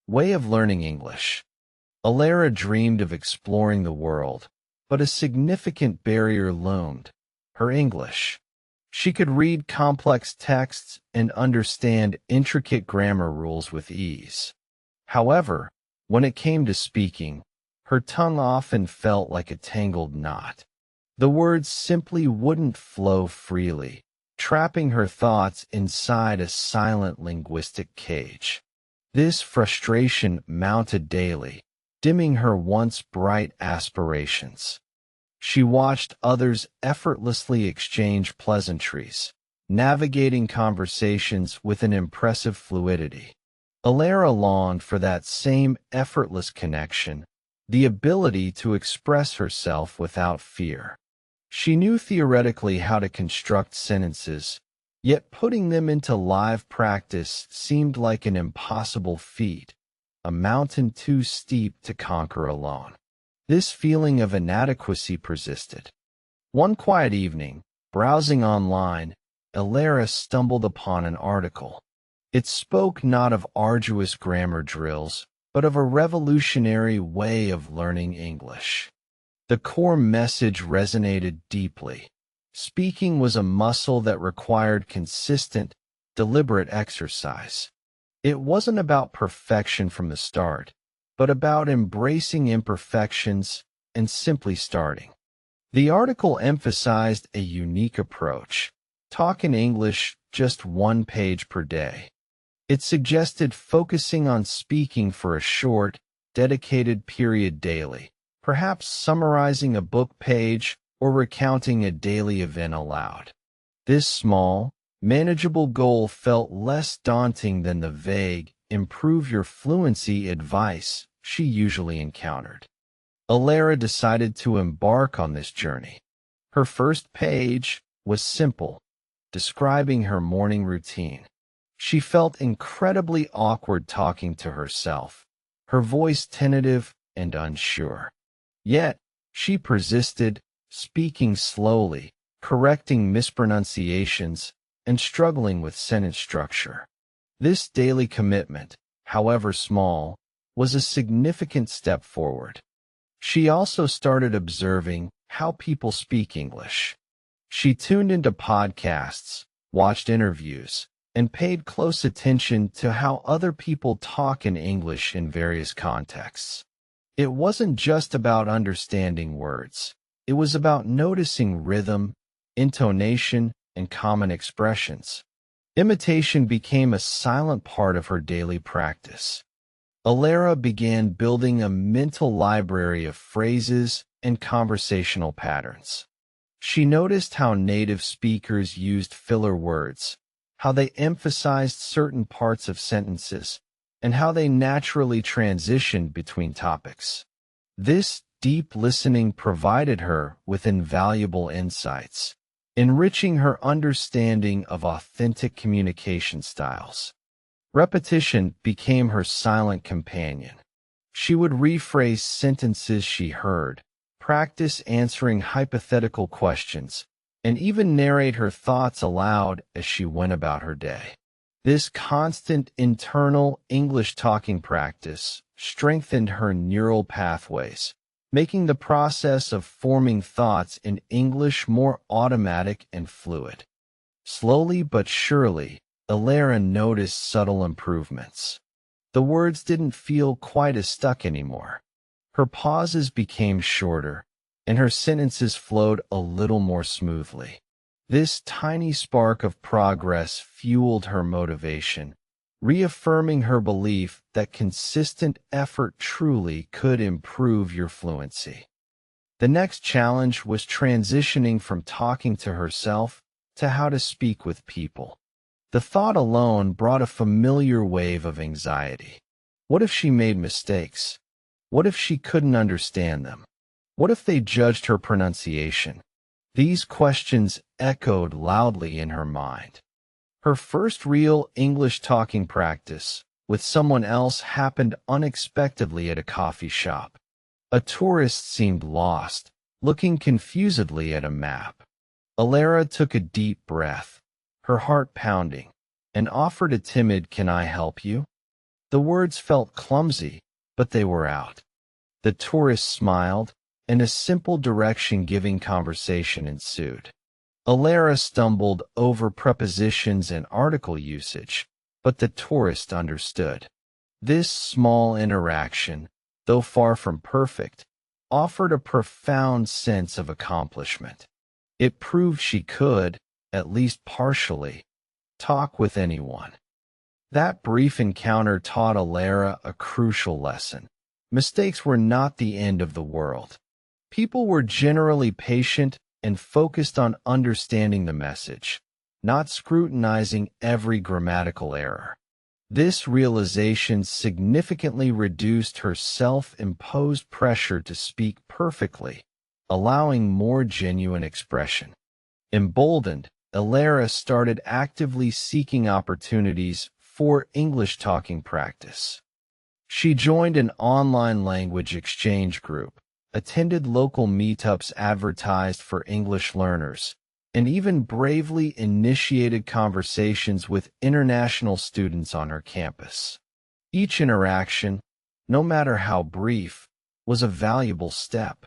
Way of learning English. Elara dreamed of exploring the world, but a significant barrier loomed: her English. She could read complex texts and understand intricate grammar rules with ease. However, when it came to speaking, her tongue often felt like a tangled knot. The words simply wouldn't flow freely, trapping her thoughts inside a silent linguistic cage. This frustration mounted daily, dimming her once bright aspirations. She watched others effortlessly exchange pleasantries, navigating conversations with an impressive fluidity. Elara longed for that same effortless connection, the ability to express herself without fear. She knew theoretically how to construct sentences, yet putting them into live practice seemed like an impossible feat, a mountain too steep to conquer alone. This feeling of inadequacy persisted. One quiet evening, browsing online, Elara stumbled upon an article. It spoke not of arduous grammar drills, but of a revolutionary way of learning English. The core message resonated deeply. Speaking was a muscle that required consistent, deliberate exercise. It wasn't about perfection from the start, but about embracing imperfections and simply starting. The article emphasized a unique approach: talk in English just one page per day. It suggested focusing on speaking for a short, dedicated period daily, perhaps summarizing a book page or recounting a daily event aloud. This small, manageable goal felt less daunting than the vague, improve your fluency advice she usually encountered. Elara decided to embark on this journey. Her first page was simple, describing her morning routine. She felt incredibly awkward talking to herself, her voice tentative and unsure. Yet, she persisted, speaking slowly, correcting mispronunciations, and struggling with sentence structure. This daily commitment, however small, was a significant step forward. She also started observing how people speak English. She tuned into podcasts, watched interviews, and paid close attention to how other people talk in English in various contexts. It wasn't just about understanding words. It was about noticing rhythm, intonation, and common expressions. Imitation became a silent part of her daily practice. Elara began building a mental library of phrases and conversational patterns. She noticed how native speakers used filler words, how they emphasized certain parts of sentences, and how they naturally transitioned between topics. This deep listening provided her with invaluable insights, enriching her understanding of authentic communication styles. Repetition became her silent companion. She would rephrase sentences she heard, practice answering hypothetical questions, and even narrate her thoughts aloud as she went about her day. This constant internal English talking practice strengthened her neural pathways, making the process of forming thoughts in English more automatic and fluid. Slowly but surely, Elara noticed subtle improvements. The words didn't feel quite as stuck anymore. Her pauses became shorter, and her sentences flowed a little more smoothly. This tiny spark of progress fueled her motivation, reaffirming her belief that consistent effort truly could improve your fluency. The next challenge was transitioning from talking to herself to how to speak with people. The thought alone brought a familiar wave of anxiety. What if she made mistakes? What if she couldn't understand them? What if they judged her pronunciation? These questions echoed loudly in her mind. Her first real English talking practice with someone else happened unexpectedly at a coffee shop. A tourist seemed lost, looking confusedly at a map. Elara took a deep breath, her heart pounding, and offered a timid "Can I help you?" The words felt clumsy, but they were out. The tourist smiled, and a simple direction-giving conversation ensued. Elara stumbled over prepositions and article usage, but the tourist understood. This small interaction, though far from perfect, offered a profound sense of accomplishment. It proved she could, at least partially, talk with anyone. That brief encounter taught Elara a crucial lesson. Mistakes were not the end of the world. People were generally patient and focused on understanding the message, not scrutinizing every grammatical error. This realization significantly reduced her self-imposed pressure to speak perfectly, allowing more genuine expression. Emboldened, Elara started actively seeking opportunities for English talking practice. She joined an online language exchange group, attended local meetups advertised for English learners, and even bravely initiated conversations with international students on her campus. Each interaction, no matter how brief, was a valuable step.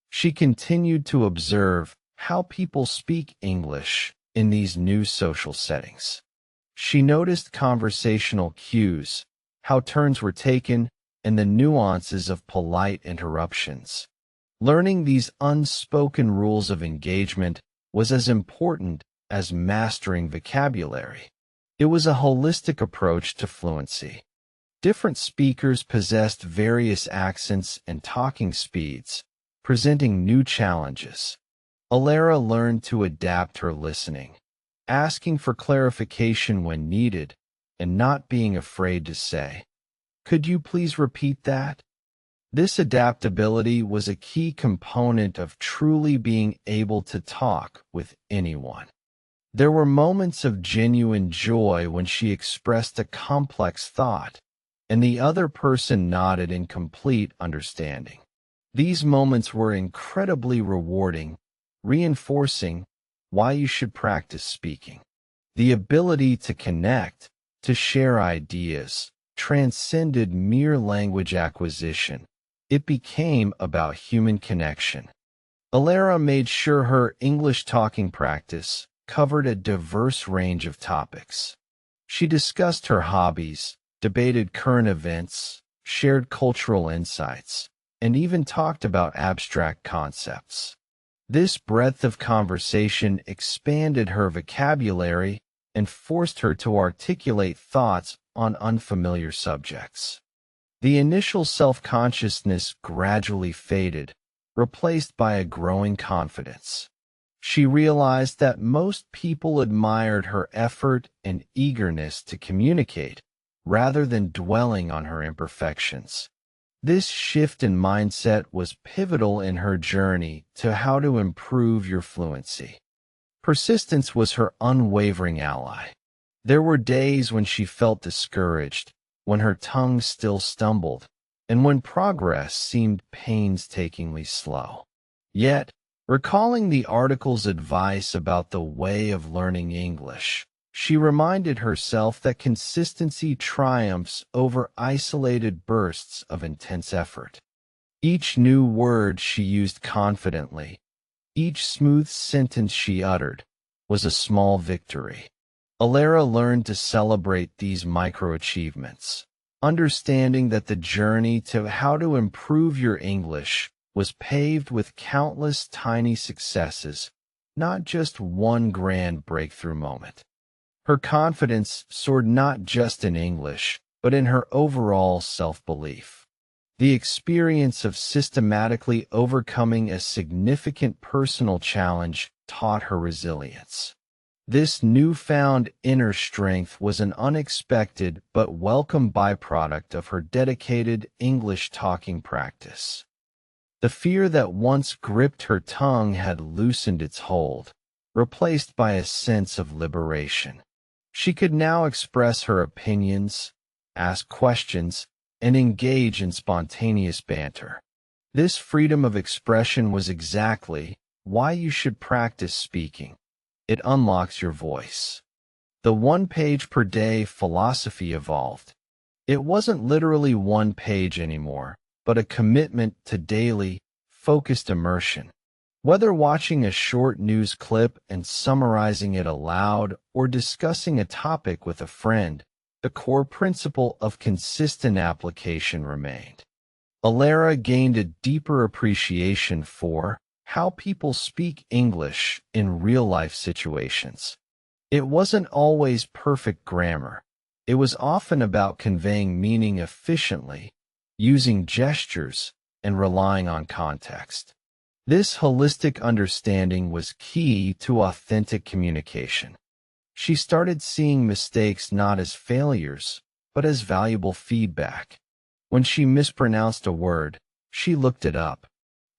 She continued to observe how people speak English in these new social settings. She noticed conversational cues, how turns were taken, and the nuances of polite interruptions. Learning these unspoken rules of engagement was as important as mastering vocabulary. It was a holistic approach to fluency. Different speakers possessed various accents and talking speeds, presenting new challenges. Elara learned to adapt her listening, asking for clarification when needed, and not being afraid to say, "Could you please repeat that?" This adaptability was a key component of truly being able to talk with anyone. There were moments of genuine joy when she expressed a complex thought, and the other person nodded in complete understanding. These moments were incredibly rewarding, reinforcing why you should practice speaking. The ability to connect, to share ideas, transcended mere language acquisition. It became about human connection. Elara made sure her English talking practice covered a diverse range of topics. She discussed her hobbies, debated current events, shared cultural insights, and even talked about abstract concepts. This breadth of conversation expanded her vocabulary and forced her to articulate thoughts on unfamiliar subjects. The initial self-consciousness gradually faded, replaced by a growing confidence. She realized that most people admired her effort and eagerness to communicate, rather than dwelling on her imperfections. This shift in mindset was pivotal in her journey to how to improve your fluency. Persistence was her unwavering ally. There were days when she felt discouraged, when her tongue still stumbled, and when progress seemed painstakingly slow. Yet, recalling the article's advice about the way of learning English, she reminded herself that consistency triumphs over isolated bursts of intense effort. Each new word she used confidently, each smooth sentence she uttered, was a small victory. Elara learned to celebrate these micro-achievements, understanding that the journey to how to improve your English was paved with countless tiny successes, not just one grand breakthrough moment. Her confidence soared not just in English, but in her overall self-belief. The experience of systematically overcoming a significant personal challenge taught her resilience. This newfound inner strength was an unexpected but welcome byproduct of her dedicated English talking practice. The fear that once gripped her tongue had loosened its hold, replaced by a sense of liberation. She could now express her opinions, ask questions, and engage in spontaneous banter. This freedom of expression was exactly why you should practice speaking. It unlocks your voice. The one-page-per-day philosophy evolved. It wasn't literally one page anymore, but a commitment to daily, focused immersion. Whether watching a short news clip and summarizing it aloud or discussing a topic with a friend, the core principle of consistent application remained. Elara gained a deeper appreciation for how people speak English in real-life situations. It wasn't always perfect grammar. It was often about conveying meaning efficiently, using gestures, and relying on context. This holistic understanding was key to authentic communication. She started seeing mistakes not as failures, but as valuable feedback. When she mispronounced a word, she looked it up.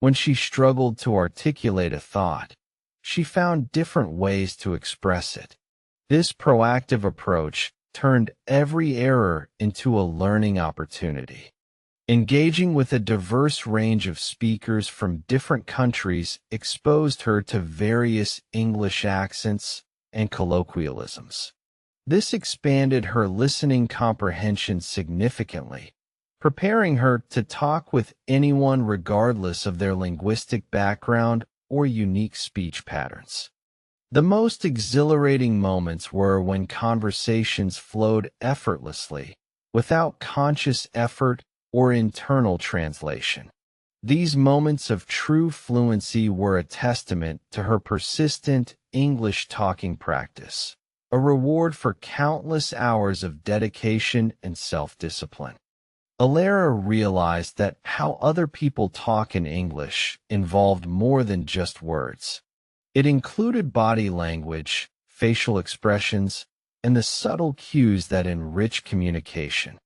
When she struggled to articulate a thought, she found different ways to express it. This proactive approach turned every error into a learning opportunity. Engaging with a diverse range of speakers from different countries exposed her to various English accents and colloquialisms. This expanded her listening comprehension significantly, preparing her to talk with anyone regardless of their linguistic background or unique speech patterns. The most exhilarating moments were when conversations flowed effortlessly, without conscious effort or internal translation. These moments of true fluency were a testament to her persistent English talking practice, a reward for countless hours of dedication and self-discipline. Elara realized that how other people talk in English involved more than just words. It included body language, facial expressions, and the subtle cues that enrich communication.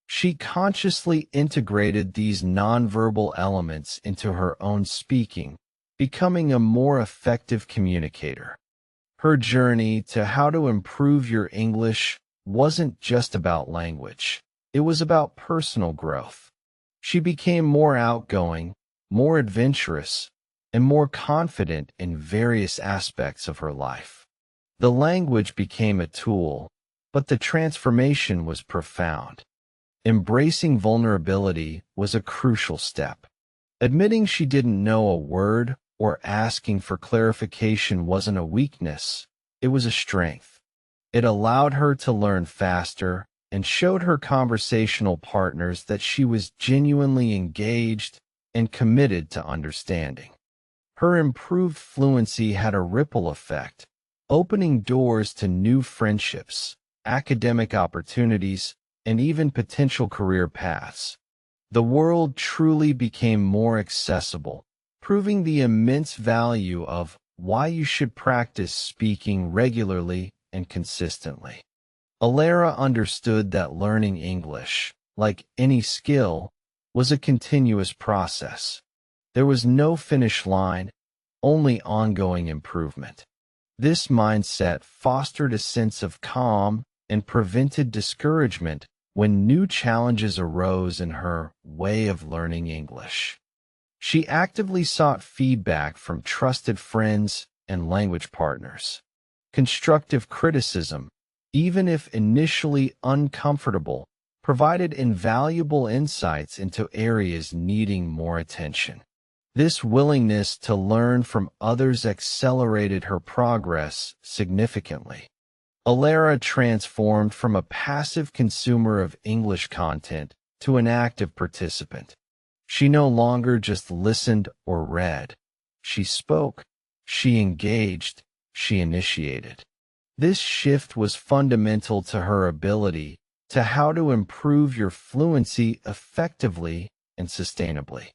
She consciously integrated these nonverbal elements into her own speaking, becoming a more effective communicator. Her journey to how to improve your English wasn't just about language. It was about personal growth. She became more outgoing, more adventurous, and more confident in various aspects of her life. The language became a tool, but the transformation was profound. Embracing vulnerability was a crucial step. Admitting she didn't know a word or asking for clarification wasn't a weakness, it was a strength. It allowed her to learn faster and showed her conversational partners that she was genuinely engaged and committed to understanding. Her improved fluency had a ripple effect, opening doors to new friendships, academic opportunities, and even potential career paths. The world truly became more accessible, proving the immense value of why you should practice speaking regularly and consistently. Elara understood that learning English, like any skill, was a continuous process. There was no finish line, only ongoing improvement. This mindset fostered a sense of calm and prevented discouragement when new challenges arose in her way of learning English. She actively sought feedback from trusted friends and language partners. Constructive criticism, even if initially uncomfortable, provided invaluable insights into areas needing more attention. This willingness to learn from others accelerated her progress significantly. Elara transformed from a passive consumer of English content to an active participant. She no longer just listened or read. She spoke, she engaged, she initiated. This shift was fundamental to her ability to how to improve your fluency effectively and sustainably.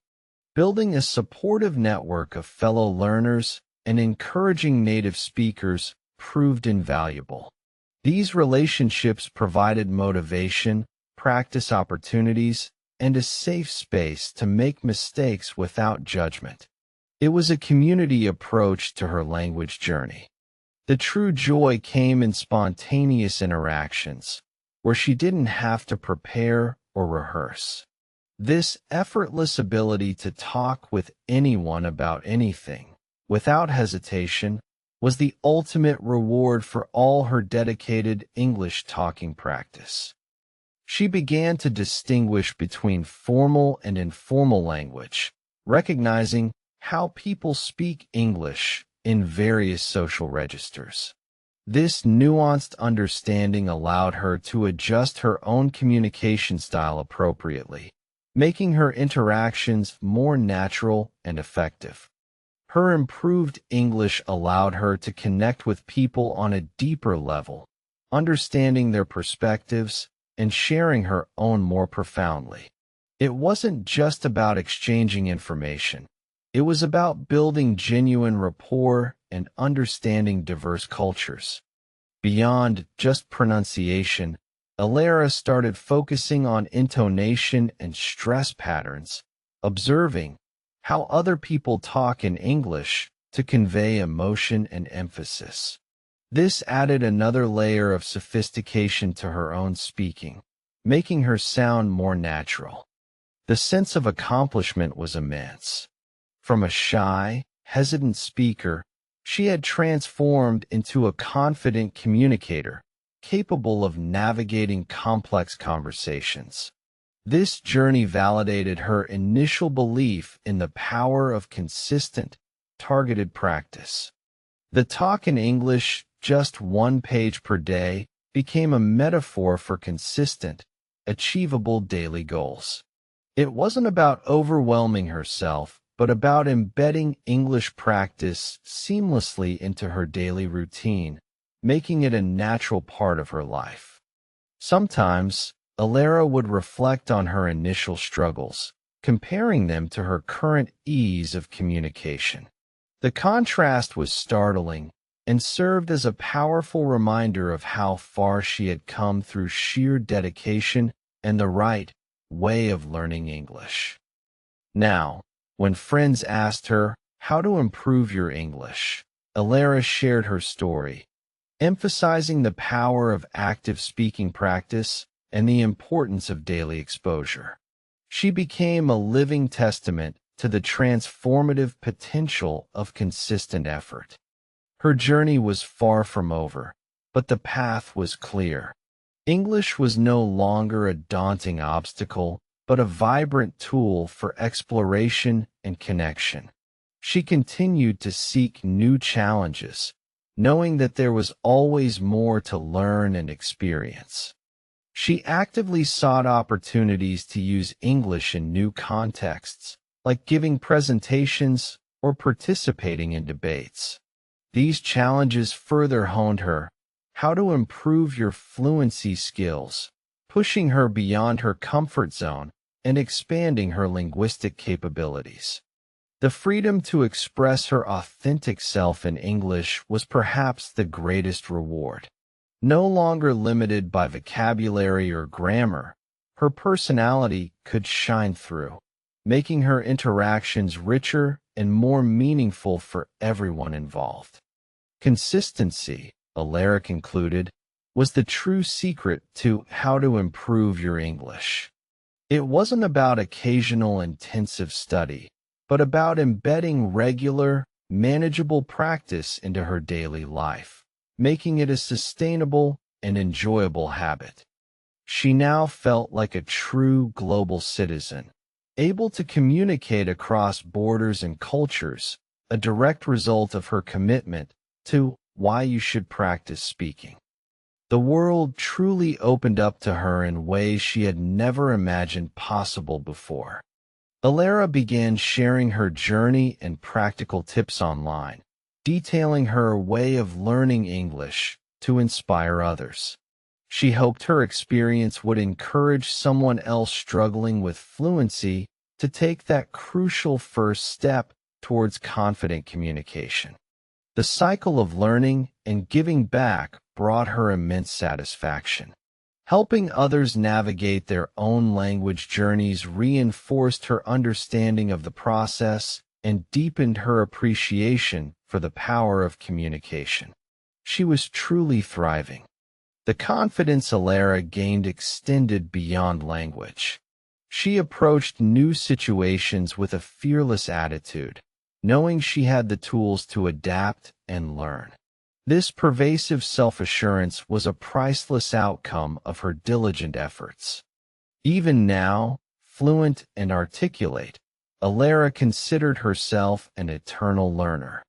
Building a supportive network of fellow learners and encouraging native speakers proved invaluable. These relationships provided motivation, practice opportunities, and a safe space to make mistakes without judgment. It was a community approach to her language journey. The true joy came in spontaneous interactions, where she didn't have to prepare or rehearse. This effortless ability to talk with anyone about anything, without hesitation, was the ultimate reward for all her dedicated English talking practice. She began to distinguish between formal and informal language, recognizing how people speak English in various social registers. This nuanced understanding allowed her to adjust her own communication style appropriately, making her interactions more natural and effective. Her improved English allowed her to connect with people on a deeper level, understanding their perspectives and sharing her own more profoundly. It wasn't just about exchanging information. It was about building genuine rapport and understanding diverse cultures. Beyond just pronunciation, Elara started focusing on intonation and stress patterns, observing how other people talk in English to convey emotion and emphasis. This added another layer of sophistication to her own speaking, making her sound more natural. The sense of accomplishment was immense. From a shy, hesitant speaker, she had transformed into a confident communicator, capable of navigating complex conversations. This journey validated her initial belief in the power of consistent, targeted practice. The talk in English, just one page per day, became a metaphor for consistent, achievable daily goals. It wasn't about overwhelming herself, but about embedding English practice seamlessly into her daily routine, making it a natural part of her life. Sometimes, Elara would reflect on her initial struggles, comparing them to her current ease of communication. The contrast was startling and served as a powerful reminder of how far she had come through sheer dedication and the right way of learning English. Now, when friends asked her how to improve your English, Elara shared her story, emphasizing the power of active speaking practice and the importance of daily exposure. She became a living testament to the transformative potential of consistent effort. Her journey was far from over, but the path was clear. English was no longer a daunting obstacle, but a vibrant tool for exploration and connection. She continued to seek new challenges, knowing that there was always more to learn and experience. She actively sought opportunities to use English in new contexts, like giving presentations or participating in debates. These challenges further honed her how to improve your fluency skills, pushing her beyond her comfort zone and expanding her linguistic capabilities. The freedom to express her authentic self in English was perhaps the greatest reward. No longer limited by vocabulary or grammar, her personality could shine through, making her interactions richer and more meaningful for everyone involved. Consistency, Elara concluded, was the true secret to how to improve your English. It wasn't about occasional intensive study, but about embedding regular, manageable practice into her daily life, making it a sustainable and enjoyable habit. She now felt like a true global citizen, able to communicate across borders and cultures, a direct result of her commitment to why you should practice speaking. The world truly opened up to her in ways she had never imagined possible before. Elara began sharing her journey and practical tips online, detailing her way of learning English to inspire others. She hoped her experience would encourage someone else struggling with fluency to take that crucial first step towards confident communication. The cycle of learning and giving back brought her immense satisfaction. Helping others navigate their own language journeys reinforced her understanding of the process and deepened her appreciation for the power of communication. She was truly thriving. The confidence Elara gained extended beyond language. She approached new situations with a fearless attitude, knowing she had the tools to adapt and learn. This pervasive self-assurance was a priceless outcome of her diligent efforts. Even now, fluent and articulate, Elara considered herself an eternal learner.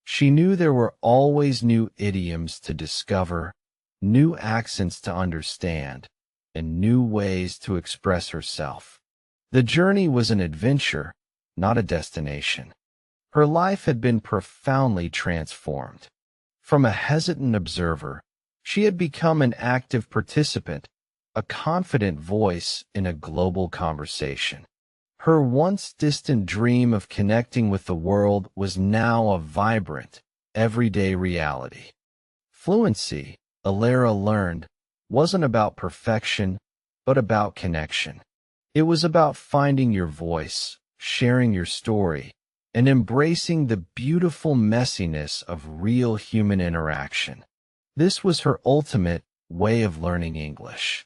She knew there were always new idioms to discover, new accents to understand, and new ways to express herself. The journey was an adventure, not a destination. Her life had been profoundly transformed. From a hesitant observer, she had become an active participant, a confident voice in a global conversation. Her once distant dream of connecting with the world was now a vibrant, everyday reality. Fluency, Elara learned, wasn't about perfection, but about connection. It was about finding your voice, sharing your story, and embracing the beautiful messiness of real human interaction. This was her ultimate way of learning English.